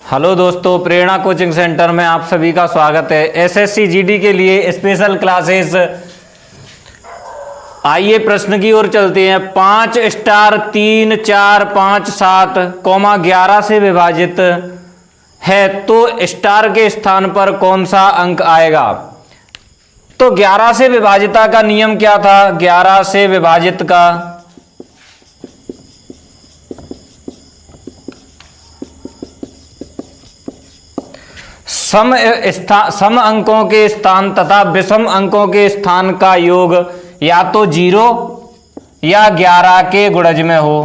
Hello दोस्तों, प्रेरणा coaching centre में आप सभी का स्वागत है। एसएससी जीडी के लिए स्पेशल क्लासेस। आइए प्रश्न की ओर चलते हैं। 5 स्टार 3 4 5 7 11 से विभाजित है तो स्टार के स्थान पर कौन सा अंक आएगा? तो 11 से विभाजिता का नियम क्या था? 11 से विभाजित का सम अंकों के स्थान तथा विषम अंकों के स्थान का योग या तो 0 या 11 के गुणज में हो।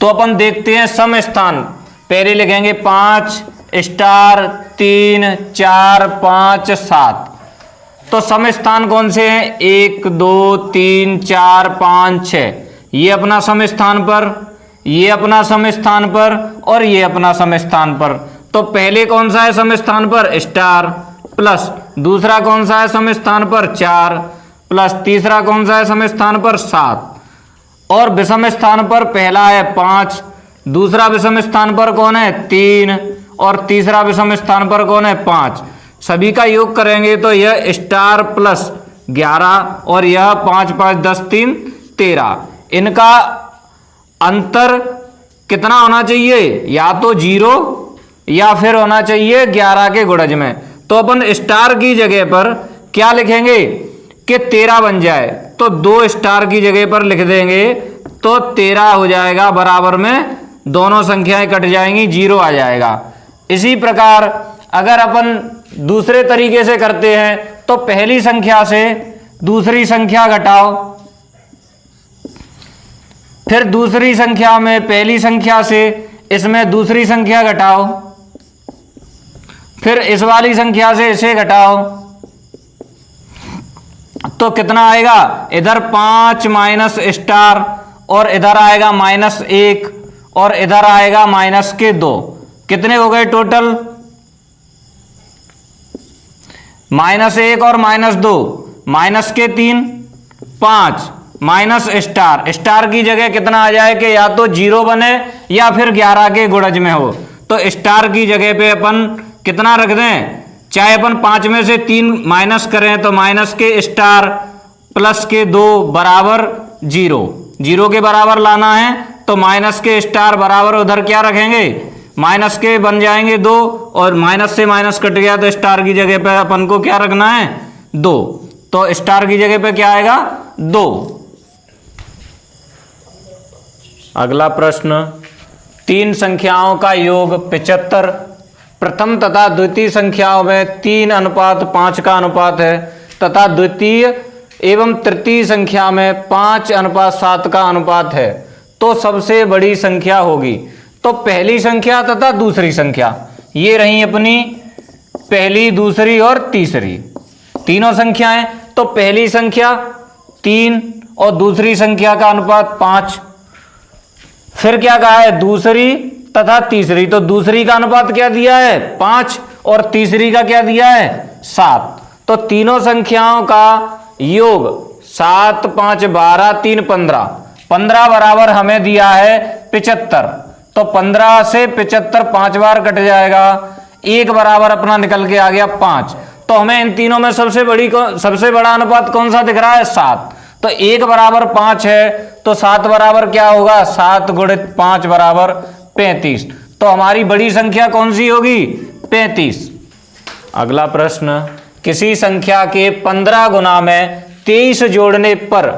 तो अपन देखते हैं सम स्थान। पहले लिखेंगे 5 स्टार 3 4 5 7। तो सम स्थान कौन से हैं? 1 2 3 4 5 6। ये अपना सम स्थान पर, ये अपना सम स्थान पर और ये अपना सम स्थान पर। तो पहले कौन सा है सम स्थान पर? स्टार। प्लस दूसरा कौन सा है सम स्थान पर? 4। प्लस तीसरा कौन सा है सम स्थान पर? 7। और विषम स्थान पर पहला है 5, दूसरा विषम स्थान पर कौन है? 3 और तीसरा विषम स्थान पर कौन है? 5। सभी का योग करेंगे तो यह स्टार प्लस 11 और यह 5 5 10 3 13। इनका अंतर कितना होना चाहिए? या तो 0 या फिर होना चाहिए 11 के गुणज में। तो अपन स्टार की जगह पर क्या लिखेंगे कि 13 बन जाए, तो 2 स्टार की जगह पर लिख देंगे तो 13 हो जाएगा। बराबर में दोनों संख्याएं कट जाएंगी, 0 आ जाएगा। इसी प्रकार अगर अपन दूसरे तरीके से करते हैं तो पहली संख्या से दूसरी संख्या घटाओ, फिर दूसरी संख्या में पहली संख्या से इसमें दूसरी संख्या घटाओ, फिर इस वाली संख्या से इसे घटाओ, तो कितना आएगा? इधर 5 माइनस स्टार और इधर आएगा -1 और इधर आएगा -2। कितने हो गए टोटल? -1 और -2, -3 5 माइनस स्टार। स्टार की जगह कितना आ जाए कि या तो 0 बने या फिर 11 के गुणज में हो। तो स्टार की जगह पे अपन कितना रख दें? चाहे अपन 5 में से 3 माइनस करें तो माइनस के स्टार प्लस के 2 बराबर 0। 0 के बराबर लाना है तो माइनस के स्टार बराबर उधर क्या रखेंगे? माइनस के बन जाएंगे 2 और माइनस से माइनस कट गया तो स्टार की जगह पे अपन को क्या रखना है? 2। तो स्टार की जगह पे क्या आएगा? 2। अगला प्रश्न, 3 संख्याओं का योग 75 प्रथम तथा द्वितीय संख्याओं में 3:5 का अनुपात है तथा द्वितीय एवं तृतीय संख्या में 5:7 का अनुपात है तो सबसे बड़ी संख्या होगी। तो पहली संख्या तथा दूसरी संख्या ये रही अपनी पहली, दूसरी और तीसरी तीनों संख्याएं। तो पहली संख्या 3 और दूसरी संख्या का अनुपात 5। फिर क्या कहा है? दूसरी तथा तीसरी। तो दूसरी का अनुपात क्या दिया है? 5 और तीसरी का क्या दिया है? 7। तो तीनों संख्याओं का योग 7 5 12 3 15। 15 बराबर हमें दिया है 75। तो 15 से 75 5 बार कट जाएगा, 1 बराबर अपना निकल के आ गया 5। तो हमें इन तीनों में सबसे बड़ा अनुपात कौन सा दिख रहा है? 7। तो 1 बराबर 5 है तो 7 बराबर क्या होगा? 7 गुणित 5 बराबर 35। तो हमारी बड़ी संख्या कौन सी होगी? 35। अगला प्रश्न, किसी संख्या के 15 गुना में 23 जोड़ने पर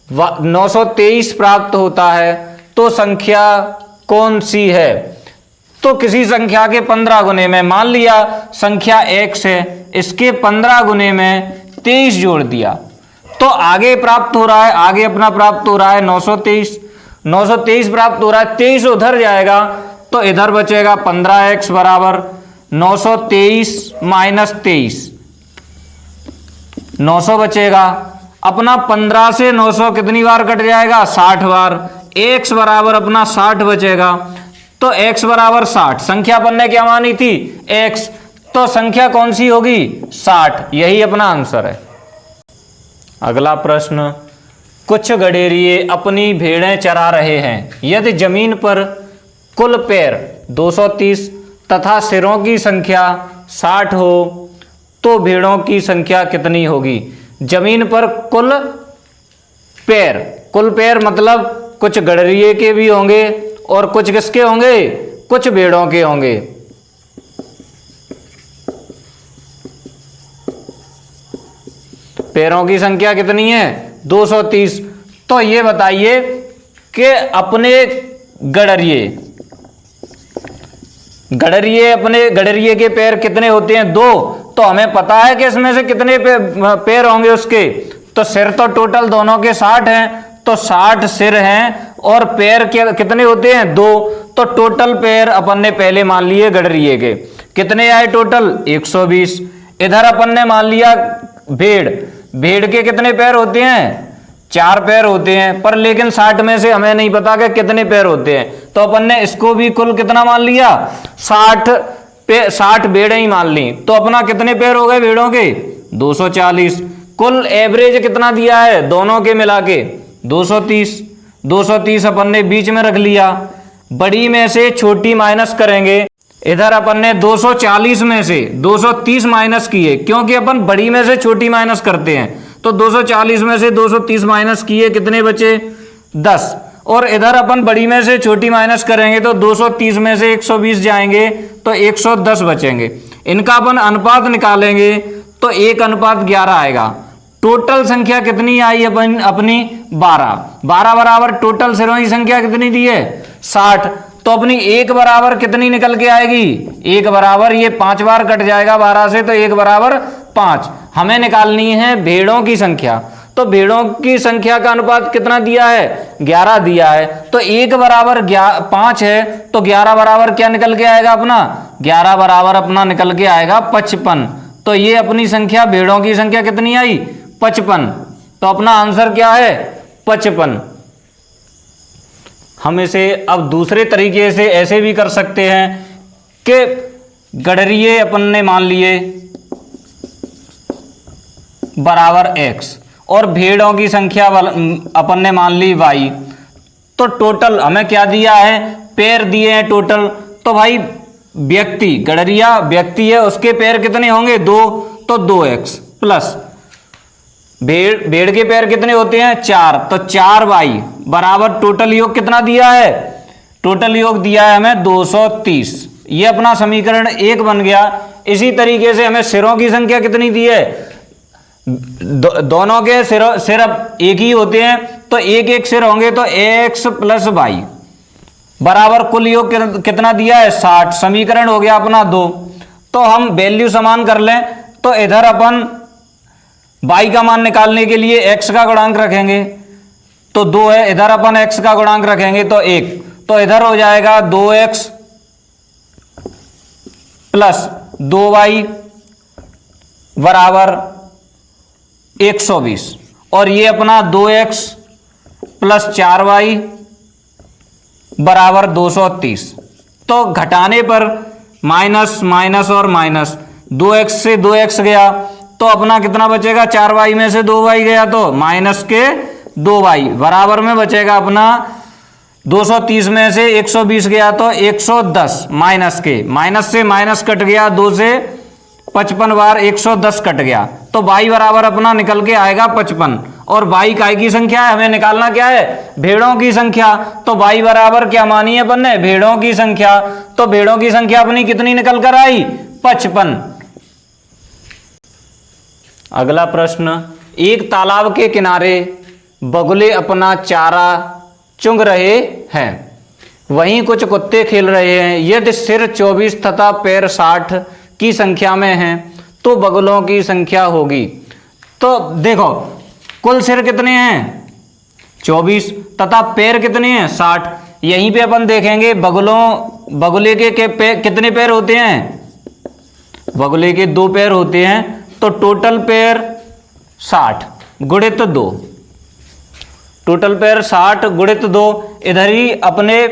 923 प्राप्त होता है तो संख्या कौन सी है? तो किसी संख्या के 15 गुने में, मान लिया संख्या x है, इसके 15 गुने में 23 जोड़ दिया तो आगे प्राप्त हो रहा है, आगे अपना प्राप्त हो रहा है 923। 923 प्राप्त हो रहा है, 23 उधर जाएगा तो इधर बचेगा 15x बराबर 923 माइनस 23, 900 बचेगा। अपना 15 से 900 कितनी बार कट जाएगा? 60 बार। x बराबर अपना 60 बचेगा। तो x बराबर 60, संख्या अपन ने क्या मानी थी? x। तो संख्या कौन सी होगी? 60। यही अपना आंसर है। अगला प्रश्न, कुछ गडेरिए अपनी भेड़ें चरा रहे हैं। यदि जमीन पर कुल पैर 230 तथा सिरों की संख्या 60 हो तो भेड़ों की संख्या कितनी होगी? जमीन पर कुल पैर मतलब कुछ गड़रिए के भी होंगे और कुछ किसके होंगे? कुछ भेड़ों के होंगे। पैरों की संख्या कितनी है? 230। तो ये बताइए कि अपने गड़रिए के पैर कितने होते हैं? 2। तो हमें पता है कि इसमें से कितने पैर होंगे उसके। तो सिर तो टोटल दोनों के 60 हैं, तो 60 सिर हैं और पैर कितने होते हैं? 2। तो टोटल पैर अपन ने पहले मान लिए गड़रिए के कितने आए? टोटल 120। इधर अपन ने मान लिया भेड़ के कितने पैर होते हैं? 4 पैर होते हैं, पर लेकिन 60 में से हमें नहीं पता कि कितने पैर होते हैं, तो अपन ने इसको भी कुल कितना मान लिया? 60 भेड़ें ही मान ली। तो अपना कितने पैर हो गए भेड़ों के? 240। कुल एवरेज कितना दिया है दोनों के मिला के? 230। 230 अपन ने बीच में रख लिया। बड़ी में से छोटी माइनस करेंगे। इधर अपन ने 240 में से 230 माइनस किए, क्योंकि अपन बड़ी में से छोटी माइनस करते हैं। तो 240 में से 230 माइनस किए, कितने बचे? 10। और इधर अपन बड़ी में से छोटी माइनस करेंगे तो 230 में से 120 जाएंगे तो 110 बचेंगे। इनका अपन अनुपात निकालेंगे तो 1:11 आएगा। टोटल संख्या कितनी आई अपनी? 12 बराबर टोटल सिरों की संख्या कितनी दी है? 60। तो अपनी 1 बराबर कितनी निकल के आएगी? 1 बराबर, ये 5 बार कट जाएगा 12 से, तो 1 बराबर 5। हमें निकालनी है भेड़ों की संख्या। तो भेड़ों की संख्या का अनुपात कितना दिया है? 11 दिया है। तो 1 बराबर 5 है, तो 11 बराबर क्या निकल के आएगा अपना? 11 बराबर अपना निकल के आएगा 55। तो ये अपनी संख्या, भेड़ों की संख्या कितनी आई? 55। तो अपना आंसर क्या है? 55। हम इसे अब दूसरे तरीके से ऐसे भी कर सकते हैं कि गड़रिए अपन ने मान लिए बराबर x और भेड़ों की संख्या अपन ने मान ली y। तो टोटल हमें क्या दिया है? पैर दिए हैं टोटल। तो भाई गड़रिया व्यक्ति है, उसके पैर कितने होंगे? 2। तो 2x प्लस भेड़ के पैर कितने होते हैं? 4। तो 4y बराबर टोटल योग कितना दिया है? टोटल योग दिया है हमें 230। ये अपना समीकरण 1 बन गया। इसी तरीके से हमें सिरों की संख्या कितनी दी है? दोनों के सिर अब एक ही होते हैं, तो एक सिर होंगे, तो x प्लस y बराबर कुल योग कितना दिया है? 60। समीकरण हो गया अपना 2। तो हम वैल्यू समान कर लें, तो इधर अपन y का मान निकालने के लिए x का गुणांक रखेंगे, तो 2 है। इधर अपन x का गुणांक रखेंगे तो 1। तो इधर हो जाएगा 2x प्लस 2y बराबर 120। और ये अपना 2x प्लस 4y बराबर 230। तो घटाने पर माइनस माइनस और माइनस, 2x से 2x गया तो अपना कितना बचेगा? 4y में से 2y गया तो माइनस के 2y बराबर में बचेगा अपना 230 में से 120 गया तो 110 माइनस के, माइनस से माइनस कट गया, 2 से 55 बार 110 कट गया, तो y बराबर अपना निकल के आएगा 55। और y काय की संख्या है? हमें निकालना क्या है? भेड़ों की संख्या। तो y बराबर क्या मानी है अपन ने? भेड़ों की संख्या। तो भेड़ों की संख्या अपनी कितनी निकल कर आई? 55। अगला प्रश्न, एक तालाब के किनारे बगुले अपना चारा चुंग रहे हैं, वहीं कुछ कुत्ते खेल रहे हैं। यदि सिर 24 तथा पैर 60 की संख्या में हैं तो बगुलों की संख्या होगी। तो देखो कुल सिर कितने हैं? 24 तथा पैर कितने हैं? 60। यहीं पे अपन देखेंगे बगुले के कितने पैर होते हैं? बगुले के 2 पैर होते हैं, तो टोटल पैर 60 गुणित 2, टोटल पैर 60 गुणित 2। इधर ही अपने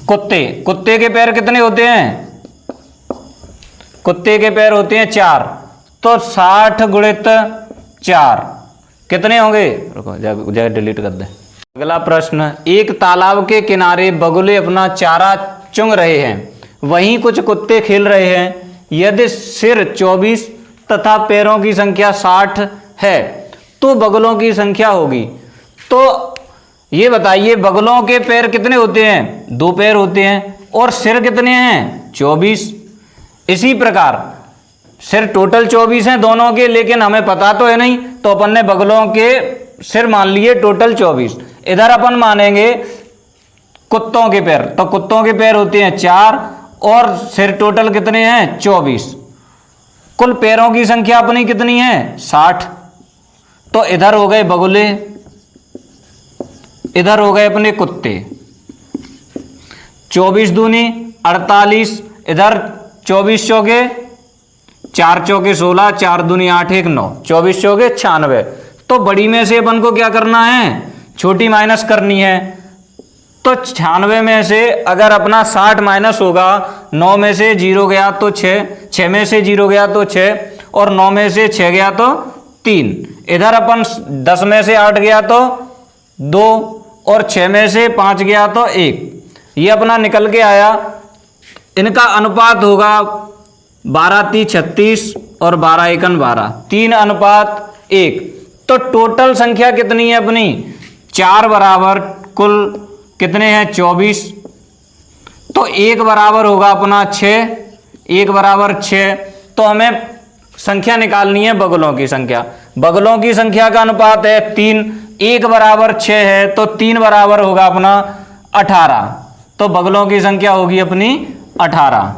कुत्ते के पैर कितने होते हैं? कुत्ते के पैर होते हैं 4, तो 60 गुणित 4 कितने होंगे? रुको जगह डिलीट कर दे। अगला प्रश्न, एक तालाब के किनारे बगुले अपना चारा चुंग रहे हैं, वहीं कुछ कुत्ते खेल रहे हैं। यदि सिर 24 तथा पैरों की संख्या 60 है तो बगुलों की संख्या होगी। तो ये बताइए, बगुलों के पैर कितने होते हैं? 2 पैर होते हैं। और सिर कितने हैं? 24। इसी प्रकार सिर टोटल 24 हैं दोनों के, लेकिन हमें पता तो है नहीं, तो अपन ने बगुलों के सिर मान लिए टोटल 24। इधर अपन मानेंगे कुत्तों के पैर, तो कुत्तों के पैर होते हैं 4 और सिर टोटल कितने हैं? 24। कुल पैरों की संख्या अपनी कितनी है? 60। तो इधर हो गए बगुले, इधर हो गए अपने कुत्ते। 24 दूनी 48, इधर 24 चौके 4 चौके 16, 4 दूनी 8, 1 9, 24 चौके 96। तो बड़ी में से अपन को क्या करना है? छोटी माइनस करनी है। तो 96 में से अगर अपना 60 माइनस होगा, 9 में से 0 गया तो 6, 6 में से 0 गया तो 6, और 9 में से 6 गया तो 3। इधर अपन 10 में से 8 गया तो 2, और 6 में से 5 गया तो 1। ये अपना निकल के आया। इनका अनुपात होगा 12 3 36 और 12 1 12, 3:1। तो टोटल संख्या कितनी है अपनी? 4 बराबर कुल कितने हैं? 24। तो 1 बराबर होगा अपना 6, 1 बराबर 6। तो हमें संख्या निकालनी है बगुलों की संख्या। बगुलों की संख्या का अनुपात है 3, 1 बराबर 6 है, तो 3 बराबर होगा अपना 18। तो बगुलों की संख्या होगी अपनी 18।